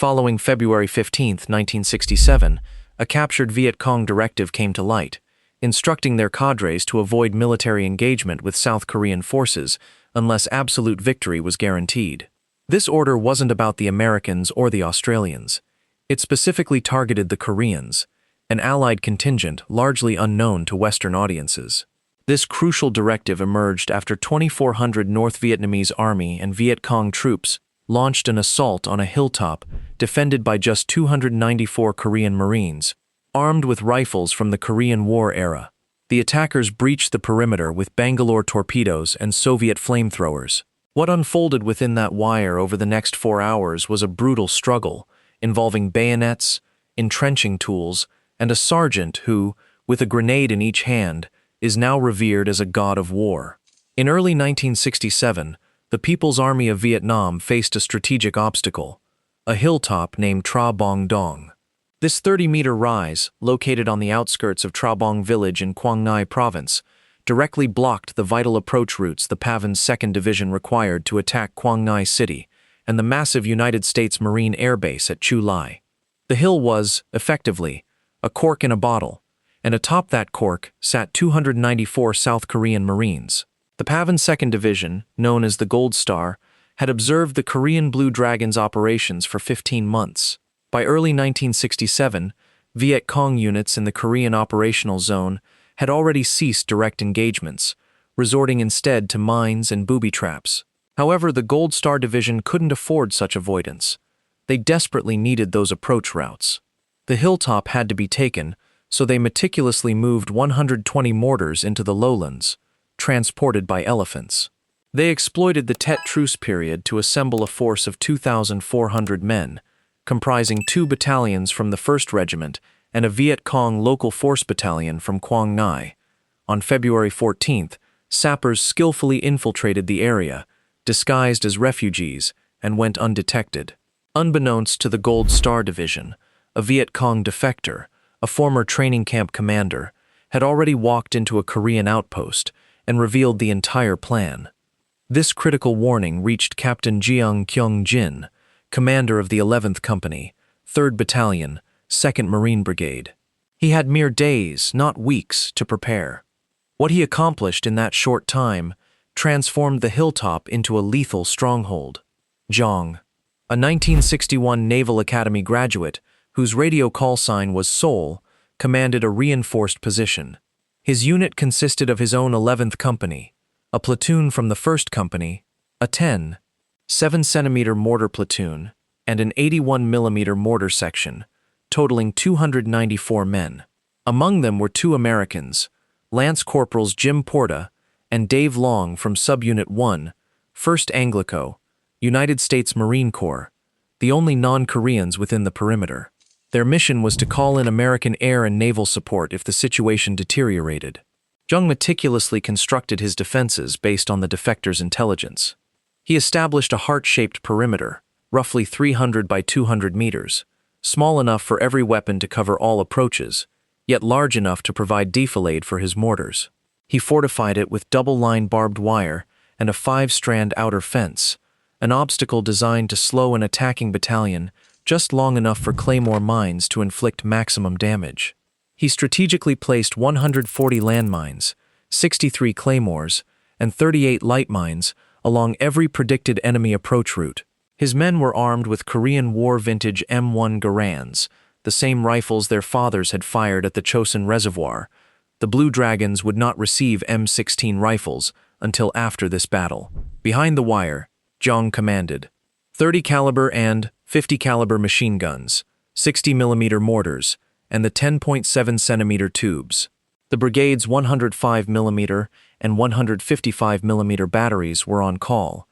Following February 15, 1967, a captured Viet Cong directive came to light, instructing their cadres to avoid military engagement with South Korean forces unless absolute victory was guaranteed. This order wasn't about the Americans or the Australians. It specifically targeted the Koreans, an allied contingent largely unknown to Western audiences. This crucial directive emerged after 2,400 North Vietnamese Army and Viet Cong troops launched an assault on a hilltop defended by just 294 Korean Marines, armed with rifles from the Korean War era. The attackers breached the perimeter with Bangalore torpedoes and Soviet flamethrowers. What unfolded within that wire over the next 4 hours was a brutal struggle involving bayonets, entrenching tools, and a sergeant who, with a grenade in each hand, is now revered as a god of war. In early 1967, the People's Army of Vietnam faced a strategic obstacle, a hilltop named Tra Bong Dong. This 30-meter rise, located on the outskirts of Tra Bong village in Quang Ngai province, directly blocked the vital approach routes the PAVN's 2nd Division required to attack Quang Ngai City and the massive United States Marine Air Base at Chu Lai. The hill was, effectively, a cork in a bottle, and atop that cork sat 294 South Korean Marines. The PAVN's 2nd Division, known as the Gold Star, had observed the Korean Blue Dragon's operations for 15 months. By early 1967, Viet Cong units in the Korean operational zone had already ceased direct engagements, resorting instead to mines and booby traps. However, the Gold Star Division couldn't afford such avoidance. They desperately needed those approach routes. The hilltop had to be taken, so they meticulously moved 120 mortars into the lowlands, transported by elephants. They exploited the Tet Truce period to assemble a force of 2,400 men, comprising 2 battalions from the 1st Regiment and a Viet Cong local force battalion from Quang Ngai. On February 14th, sappers skillfully infiltrated the area, disguised as refugees, and went undetected. Unbeknownst to the Gold Star Division, a Viet Cong defector, a former training camp commander, had already walked into a Korean outpost and revealed the entire plan. This critical warning reached Captain Jeong Kyung Jin, commander of the 11th Company, 3rd Battalion, 2nd Marine Brigade. He had mere days, not weeks, to prepare. What he accomplished in that short time transformed the hilltop into a lethal stronghold. Jeong, a 1961 Naval Academy graduate whose radio call sign was Seoul, commanded a reinforced position. His unit consisted of his own 11th Company, a platoon from the 1st Company, a 7-centimeter mortar platoon, and an 81mm mortar section, totaling 294 men. Among them were 2 Americans, Lance Corporals Jim Porta and Dave Long from Subunit 1, 1st Anglico, United States Marine Corps, the only non-Koreans within the perimeter. Their mission was to call in American air and naval support if the situation deteriorated. Jeong meticulously constructed his defenses based on the defector's intelligence. He established a heart-shaped perimeter, roughly 300 by 200 meters, small enough for every weapon to cover all approaches, yet large enough to provide defilade for his mortars. He fortified it with double-line barbed wire and a 5-strand outer fence, an obstacle designed to slow an attacking battalion just long enough for claymore mines to inflict maximum damage. He strategically placed 140 landmines, 63 claymores, and 38 light mines along every predicted enemy approach route. His men were armed with Korean War vintage M1 Garands, the same rifles their fathers had fired at the Chosin Reservoir. The Blue Dragons would not receive M16 rifles until after this battle. Behind the wire, Jeong commanded 30 caliber and 50 caliber machine guns, 60mm mortars, and the 10.7 centimeter tubes. The brigade's 105mm and 155mm batteries were on call,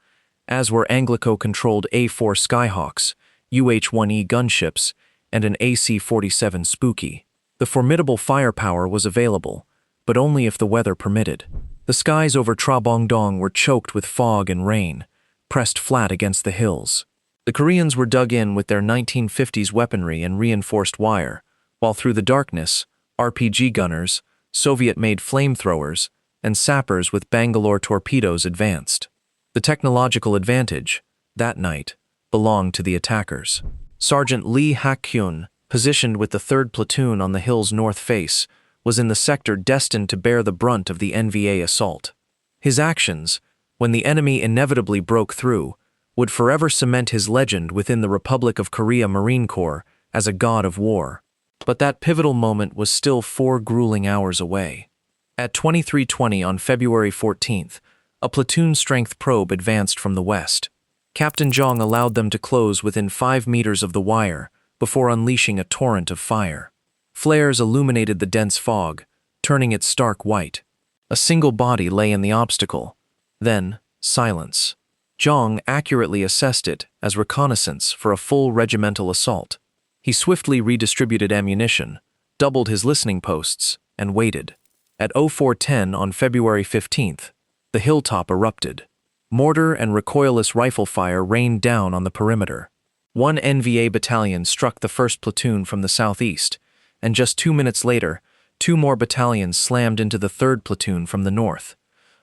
as were Anglico-controlled A4 Skyhawks, UH-1E gunships, and an AC-47 Spooky. The formidable firepower was available, but only if the weather permitted. The skies over Tra Bong Dong were choked with fog and rain, pressed flat against the hills. The Koreans were dug in with their 1950s weaponry and reinforced wire, while through the darkness, RPG gunners, Soviet-made flamethrowers, and sappers with Bangalore torpedoes advanced. The technological advantage, that night, belonged to the attackers. Sergeant Lee Hak-kyun, positioned with the 3rd Platoon on the hill's north face, was in the sector destined to bear the brunt of the NVA assault. His actions, when the enemy inevitably broke through, would forever cement his legend within the Republic of Korea Marine Corps as a god of war. But that pivotal moment was still 4 grueling hours away. At 23:20 on February 14th, a platoon-strength probe advanced from the west. Captain Jeong allowed them to close within 5 meters of the wire before unleashing a torrent of fire. Flares illuminated the dense fog, turning it stark white. A single body lay in the obstacle. Then, silence. Jeong accurately assessed it as reconnaissance for a full regimental assault. He swiftly redistributed ammunition, doubled his listening posts, and waited. At 04:10 on February 15th, the hilltop erupted. Mortar and recoilless rifle fire rained down on the perimeter. 1 NVA battalion struck the 1st Platoon from the southeast, and just 2 minutes later, 2 more battalions slammed into the 3rd Platoon from the north.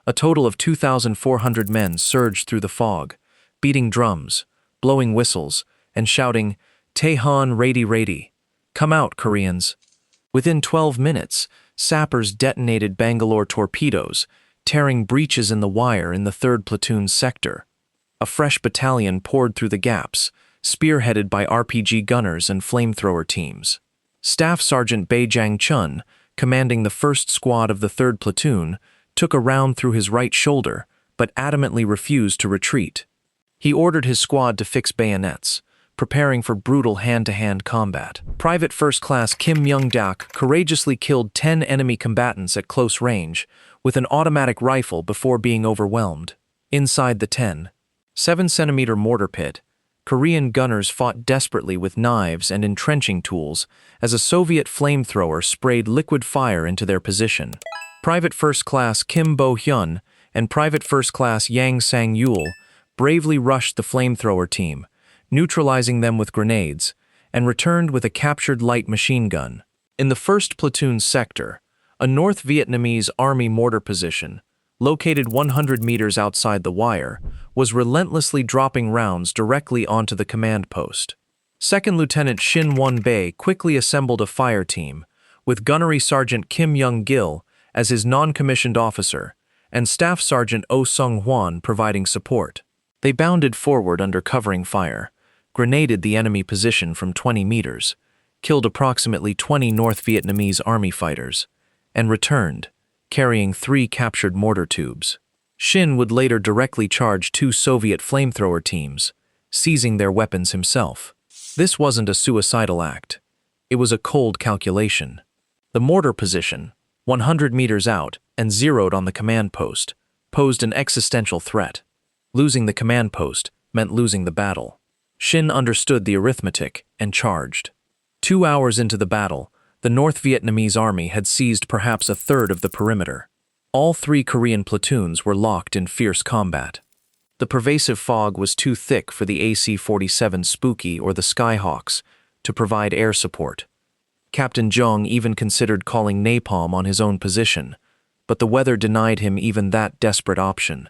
A total of 2,400 men surged through the fog, beating drums, blowing whistles, and shouting, "Taehan Rady Rady! Come out, Koreans!" Within 12 minutes, sappers detonated Bangalore torpedoes, tearing breaches in the wire in the 3rd Platoon's sector. A fresh battalion poured through the gaps, spearheaded by RPG gunners and flamethrower teams. Staff Sergeant Bae Jang-chun, commanding the 1st Squad of the 3rd Platoon, took a round through his right shoulder, but adamantly refused to retreat. He ordered his squad to fix bayonets, preparing for brutal hand-to-hand combat. Private First Class Kim Myung-dak courageously killed 10 enemy combatants at close range with an automatic rifle before being overwhelmed. Inside the 10.7-centimeter mortar pit, Korean gunners fought desperately with knives and entrenching tools as a Soviet flamethrower sprayed liquid fire into their position. Private First Class Kim Bo-hyun and Private First Class Yang Sang-yul bravely rushed the flamethrower team, neutralizing them with grenades, and returned with a captured light machine gun. In the 1st Platoon's sector, a North Vietnamese Army mortar position, located 100 meters outside the wire, was relentlessly dropping rounds directly onto the command post. 2nd Lieutenant Shin Won-bae quickly assembled a fire team, with Gunnery Sergeant Kim Young-gil as his non-commissioned officer, and Staff Sergeant Oh Sung-hwan providing support. They bounded forward under covering fire, grenaded the enemy position from 20 meters, killed approximately 20 North Vietnamese Army fighters, and returned, carrying 3 captured mortar tubes. Shin would later directly charge 2 Soviet flamethrower teams, seizing their weapons himself. This wasn't a suicidal act. It was a cold calculation. The mortar position, 100 meters out and zeroed on the command post, posed an existential threat. Losing the command post meant losing the battle. Shin understood the arithmetic and charged. 2 hours into the battle, the North Vietnamese Army had seized perhaps a third of the perimeter. All 3 Korean platoons were locked in fierce combat. The pervasive fog was too thick for the AC-47 Spooky or the Skyhawks to provide air support. Captain Jeong even considered calling napalm on his own position, but the weather denied him even that desperate option.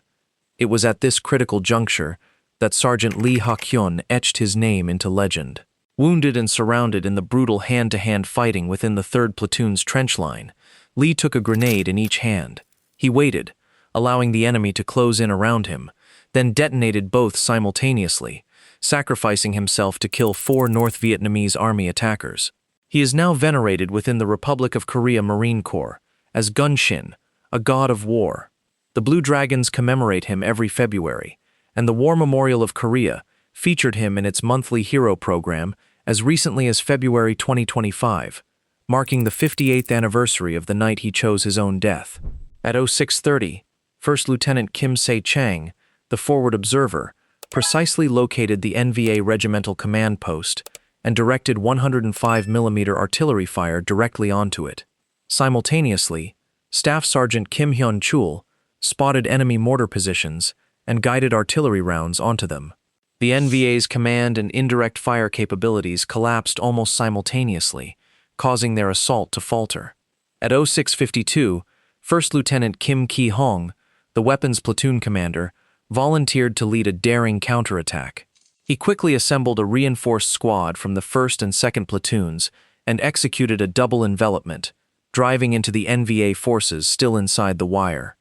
It was at this critical juncture that Sergeant Lee Hak-kyun etched his name into legend. Wounded and surrounded in the brutal hand-to-hand fighting within the 3rd Platoon's trench line, Lee took a grenade in each hand. He waited, allowing the enemy to close in around him, then detonated both simultaneously, sacrificing himself to kill 4 North Vietnamese Army attackers. He is now venerated within the Republic of Korea Marine Corps as Gunshin, a god of war. The Blue Dragons commemorate him every February, and the War Memorial of Korea featured him in its monthly hero program as recently as February 2025, marking the 58th anniversary of the night he chose his own death. At 06:30, First Lieutenant Kim Se-chang, the forward observer, precisely located the NVA regimental command post and directed 105mm artillery fire directly onto it. Simultaneously, Staff Sergeant Kim Hyun-chul spotted enemy mortar positions and guided artillery rounds onto them. The NVA's command and indirect fire capabilities collapsed almost simultaneously, causing their assault to falter. At 06:52, First Lieutenant Kim Ki-hong, the weapons platoon commander, volunteered to lead a daring counterattack. He quickly assembled a reinforced squad from the 1st and 2nd platoons and executed a double envelopment, driving into the NVA forces still inside the wire.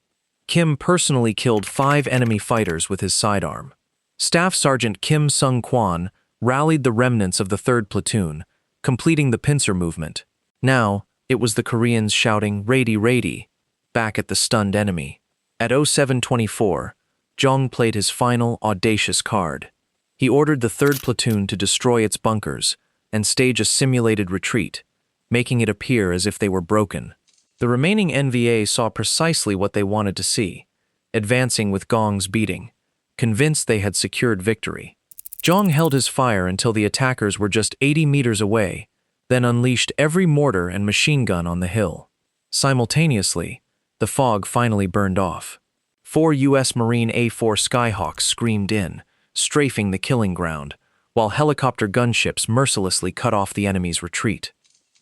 Kim personally killed 5 enemy fighters with his sidearm. Staff Sergeant Kim Sung-kwan rallied the remnants of the 3rd platoon, completing the pincer movement. Now, it was the Koreans shouting, "Raidi, raidi," back at the stunned enemy. At 07:24, Jeong played his final, audacious card. He ordered the 3rd platoon to destroy its bunkers and stage a simulated retreat, making it appear as if they were broken. The remaining NVA saw precisely what they wanted to see, advancing with gongs beating, convinced they had secured victory. Jeong held his fire until the attackers were just 80 meters away, then unleashed every mortar and machine gun on the hill. Simultaneously, the fog finally burned off. 4 U.S. Marine A-4 Skyhawks screamed in, strafing the killing ground, while helicopter gunships mercilessly cut off the enemy's retreat.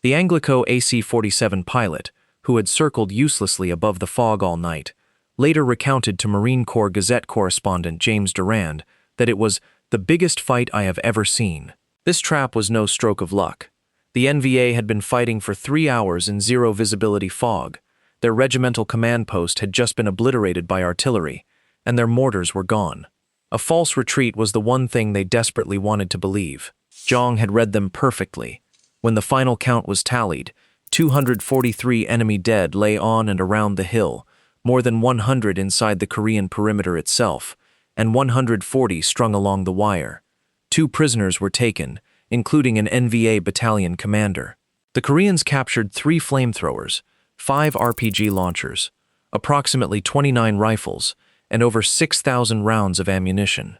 The Anglico AC-47 pilot, who had circled uselessly above the fog all night, later recounted to Marine Corps Gazette correspondent James Durand that it was the biggest fight I have ever seen. This trap was no stroke of luck. The NVA had been fighting for 3 hours in zero visibility fog. Their regimental command post had just been obliterated by artillery, and their mortars were gone. A false retreat was the one thing they desperately wanted to believe. Jeong had read them perfectly. When the final count was tallied, 243 enemy dead lay on and around the hill, more than 100 inside the Korean perimeter itself, and 140 strung along the wire. 2 prisoners were taken, including an NVA battalion commander. The Koreans captured 3 flamethrowers, 5 RPG launchers, approximately 29 rifles, and over 6,000 rounds of ammunition.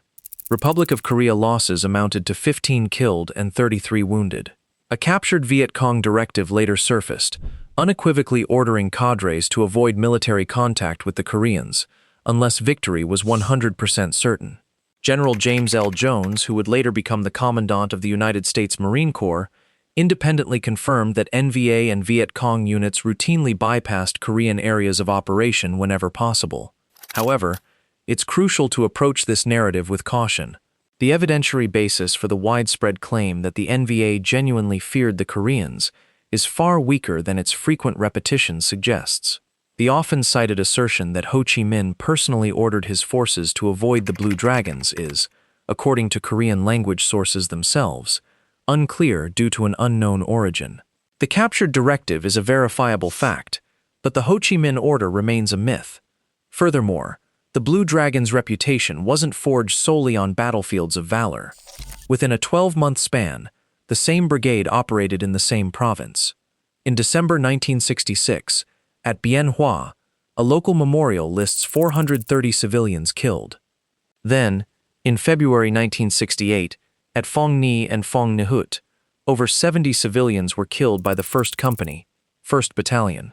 Republic of Korea losses amounted to 15 killed and 33 wounded. A captured Viet Cong directive later surfaced, unequivocally ordering cadres to avoid military contact with the Koreans, unless victory was 100% certain. General James L. Jones, who would later become the Commandant of the United States Marine Corps, independently confirmed that NVA and Viet Cong units routinely bypassed Korean areas of operation whenever possible. However, it's crucial to approach this narrative with caution. The evidentiary basis for the widespread claim that the NVA genuinely feared the Koreans is far weaker than its frequent repetition suggests. The often cited assertion that Ho Chi Minh personally ordered his forces to avoid the Blue Dragons is, according to Korean language sources themselves, unclear due to an unknown origin. The captured directive is a verifiable fact, but the Ho Chi Minh order remains a myth. Furthermore, the Blue Dragon's reputation wasn't forged solely on battlefields of valor. Within a 12-month span, the same brigade operated in the same province. In December 1966, at Bien Hoa, a local memorial lists 430 civilians killed. Then, in February 1968, at Phong Ni and Phong Nihut, over 70 civilians were killed by the 1st Company, 1st Battalion.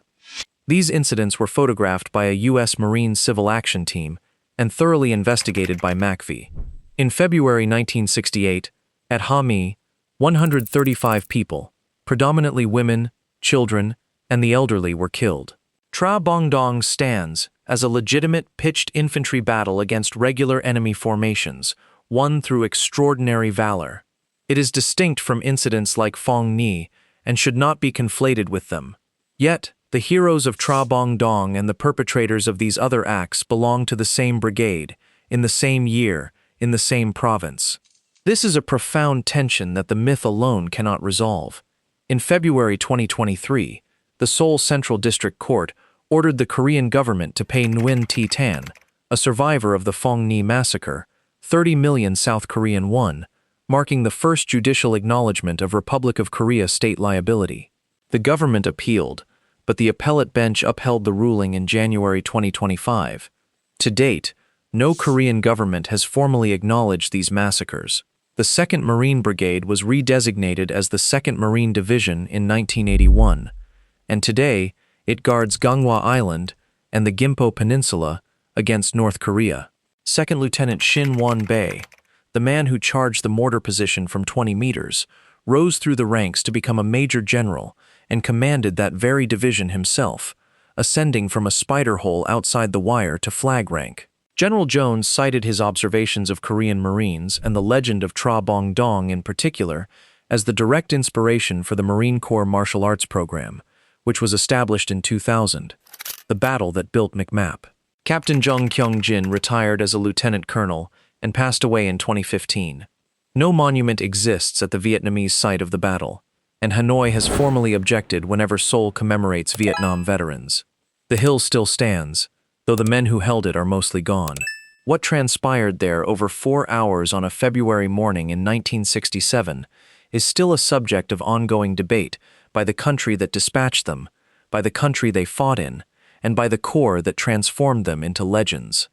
These incidents were photographed by a U.S. Marine Civil Action Team and thoroughly investigated by MACV. In February 1968, at Ha Mi, 135 people, predominantly women, children, and the elderly were killed. Tra Bong Dong stands as a legitimate pitched infantry battle against regular enemy formations, won through extraordinary valor. It is distinct from incidents like Phong Ni and should not be conflated with them. Yet, the heroes of Tra Bong Dong and the perpetrators of these other acts belong to the same brigade, in the same year, in the same province. This is a profound tension that the myth alone cannot resolve. In February 2023, the Seoul Central District Court ordered the Korean government to pay Nguyen Thi Tan, a survivor of the Phong Ni massacre, 30 million South Korean won, marking the first judicial acknowledgement of Republic of Korea state liability. The government appealed, but the appellate bench upheld the ruling in January 2025. To date, no Korean government has formally acknowledged these massacres. The 2nd Marine Brigade was redesignated as the 2nd Marine Division in 1981, and today it guards Ganghwa Island and the Gimpo Peninsula against North Korea. 2nd Lieutenant Shin Won-bae, the man who charged the mortar position from 20 meters, rose through the ranks to become a major general and commanded that very division himself, ascending from a spider hole outside the wire to flag rank. General Jones cited his observations of Korean Marines and the legend of Tra Bong Dong in particular as the direct inspiration for the Marine Corps martial arts program, which was established in 2000, the battle that built McMap. Captain Jeong Kyung Jin retired as a lieutenant colonel and passed away in 2015. No monument exists at the Vietnamese site of the battle, and Hanoi has formally objected whenever Seoul commemorates Vietnam veterans. The hill still stands, though the men who held it are mostly gone. What transpired there over 4 hours on a February morning in 1967 is still a subject of ongoing debate by the country that dispatched them, by the country they fought in, and by the Corps that transformed them into legends.